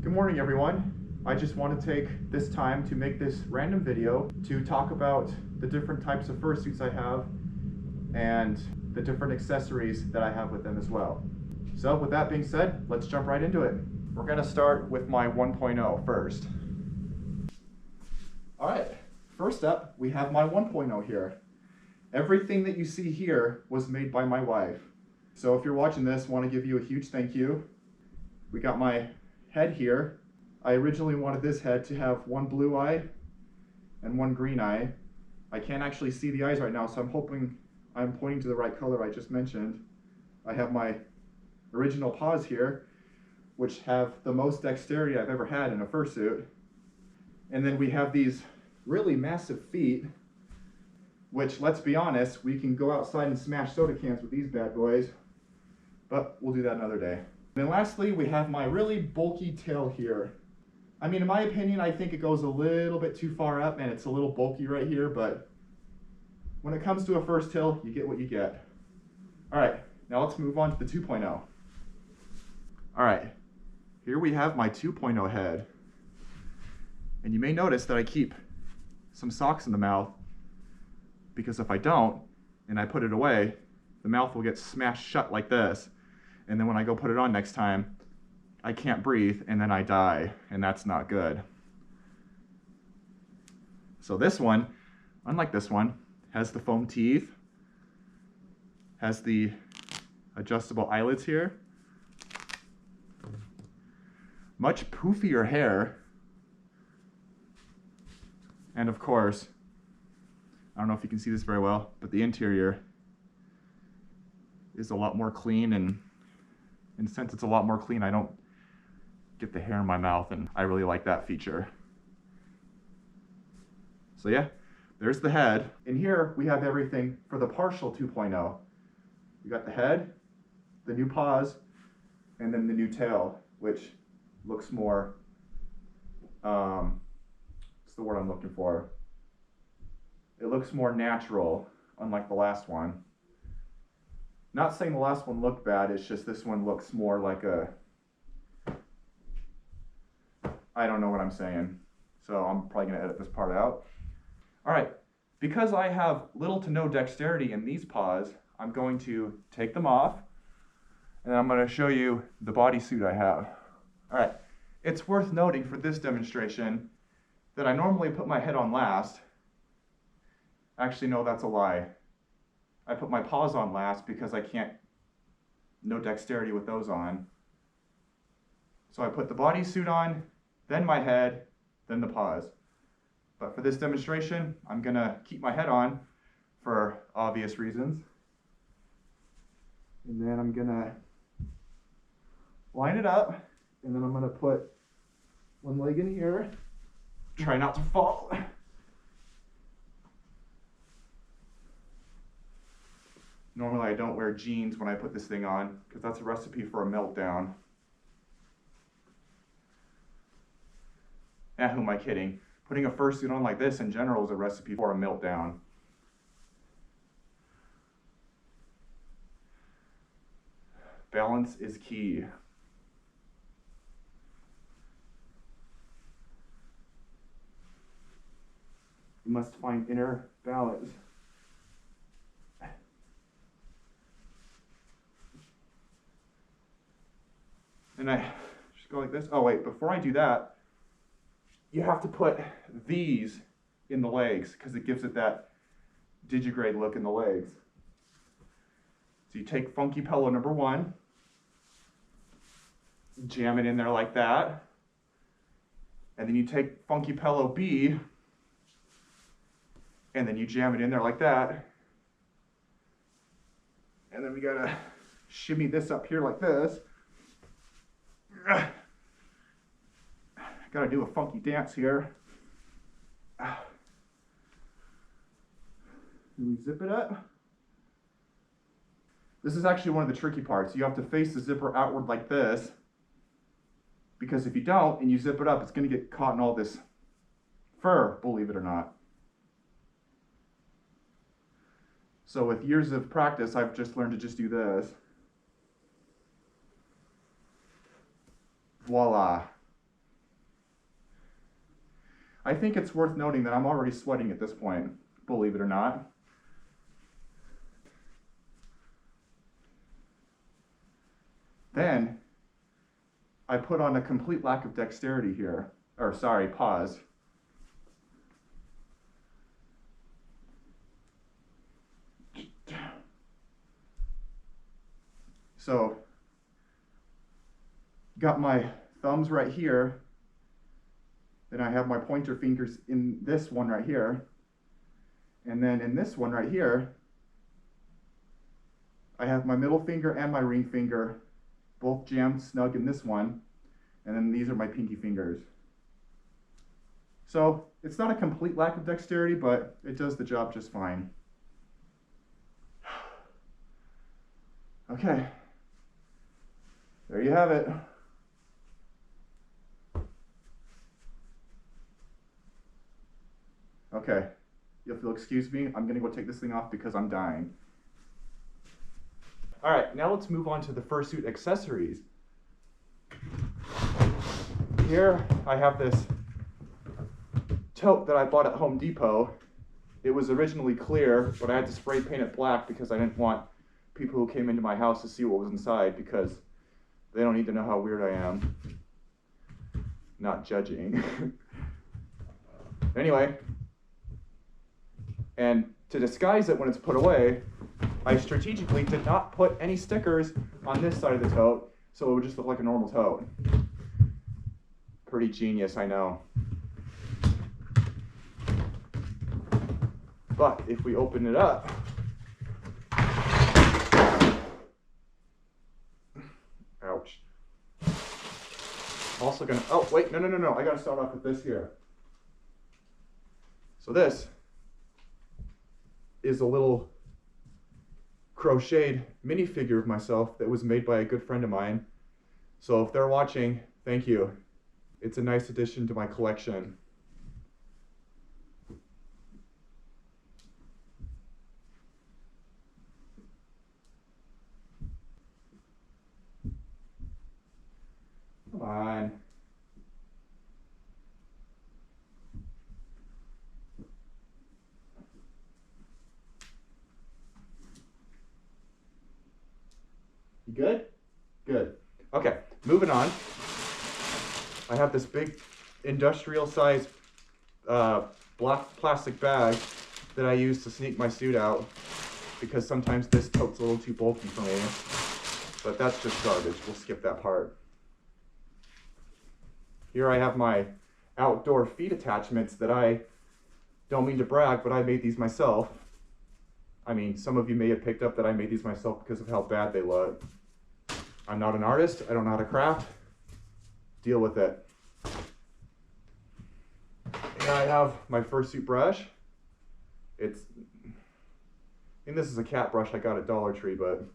Good morning, everyone. I just want to take this time to make this random video to talk about the different types of fursuits I have and the different accessories that I have with them as well. So with that being said, let's jump right into it. We're going to start with my 1.0 first. Alright, first up we have my 1.0 here. Everything that you see here was made by my wife. So if you're watching this, I want to give you a huge thank you. We got my head here. I originally wanted this head to have one blue eye and one green eye. I can't actually see the eyes right now, so I'm hoping I'm pointing to the right color I just mentioned. I have my original paws here, which have the most dexterity I've ever had in a fursuit. And then we have these really massive feet, which, let's be honest, we can go outside and smash soda cans with these bad boys, but we'll do that another day. And then lastly, we have my really bulky tail here. I mean, in my opinion, I think it goes a little bit too far up and it's a little bulky right here, but when it comes to a first tail, you get what you get. All right, now let's move on to the 2.0. All right, here we have my 2.0 head. And you may notice that I keep some socks in the mouth, because if I don't, and I put it away, the mouth will get smashed shut like this. And then when I go put it on next time, I can't breathe and then I die, and that's not good. So this one, unlike this one, has the foam teeth, has the adjustable eyelids here, much poofier hair, and of course, I don't know if you can see this very well, but the interior is a lot more clean, and since it's a lot more clean, I don't get the hair in my mouth, and I really like that feature. So yeah, there's the head. And here we have everything for the partial 2.0. We got the head, the new paws, and then the new tail, which looks more, what's the word I'm looking for? It looks more natural, unlike the last one. Not saying the last one looked bad, it's just this one looks more like a, I don't know what I'm saying, so I'm probably going to edit this part out. Alright, because I have little to no dexterity in these paws, I'm going to take them off, and I'm going to show you the bodysuit I have. Alright, it's worth noting for this demonstration that I normally put my head on last. Actually, no, that's a lie. I put my paws on last because I can't, no dexterity with those on. So I put the bodysuit on, then my head, then the paws. But for this demonstration, I'm gonna keep my head on for obvious reasons. And then I'm gonna line it up, and then I'm gonna put one leg in here. Try not to fall. Normally I don't wear jeans when I put this thing on, because that's a recipe for a meltdown. Who am I kidding? Putting a fursuit on like this in general is a recipe for a meltdown. Balance is key. You must find inner balance. And I just go like this. Oh wait, before I do that, you have to put these in the legs because it gives it that digigrade look in the legs. So you take funky pillow number 1, jam it in there like that, and then you take funky pillow B, and then you jam it in there like that, and then we gotta shimmy this up here like this. Gotta do a funky dance here. And we zip it up. This is actually one of the tricky parts. You have to face the zipper outward like this, because if you don't and you zip it up, it's gonna get caught in all this fur, believe it or not. So with years of practice, I've just learned to just do this. Voila. I think it's worth noting that I'm already sweating at this point, believe it or not. Then I put on a complete lack of dexterity here, or sorry, pause. So, got my thumbs right here, then I have my pointer fingers in this one right here, and then in this one right here, I have my middle finger and my ring finger both jammed snug in this one, and then these are my pinky fingers. So it's not a complete lack of dexterity, but it does the job just fine. Okay, there you have it. Okay, if you'll excuse me, I'm gonna go take this thing off because I'm dying. All right, now let's move on to the fursuit accessories. Here I have this tote that I bought at Home Depot. It was originally clear, but I had to spray paint it black because I didn't want people who came into my house to see what was inside, because they don't need to know how weird I am. Not judging. Anyway, and to disguise it when it's put away, I strategically did not put any stickers on this side of the tote, so it would just look like a normal tote. Pretty genius, I know. But if we open it up, ouch. Also gonna, oh wait, no, I gotta start off with this here. So this is a little crocheted minifigure of myself that was made by a good friend of mine. So if they're watching, thank you. It's a nice addition to my collection. Come on. You good? Good. Okay, moving on. I have this big industrial size black plastic bag that I use to sneak my suit out, because sometimes this tote's a little too bulky for me. But that's just garbage. We'll skip that part. Here I have my outdoor feet attachments that I don't mean to brag, but I made these myself. I mean, some of you may have picked up that I made these myself because of how bad they look. I'm not an artist. I don't know how to craft. Deal with it. Here I have my fursuit brush. I think this is a cat brush I got at Dollar Tree, but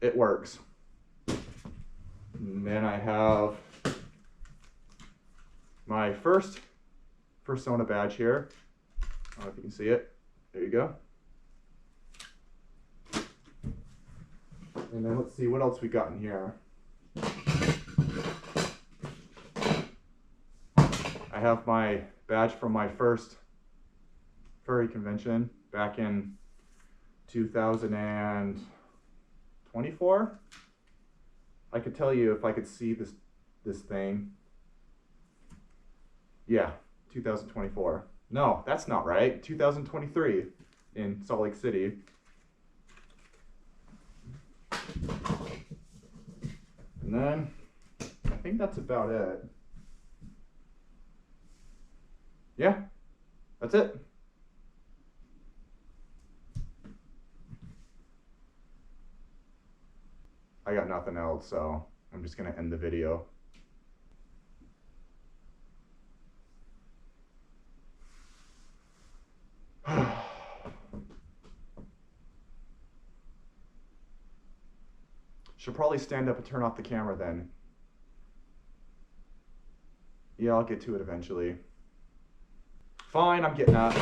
it works. And then I have my first persona badge here. I don't know if you can see it. There you go. And then let's see what else we got in here. I have my badge from my first furry convention back in 2024. I could tell you if I could see this thing. Yeah, 2024. No, that's not right. 2023 in Salt Lake City. And then I think that's about it. Yeah, that's it. I got nothing else, so I'm just gonna end the video. Should probably stand up and turn off the camera then. Yeah, I'll get to it eventually. Fine, I'm getting up.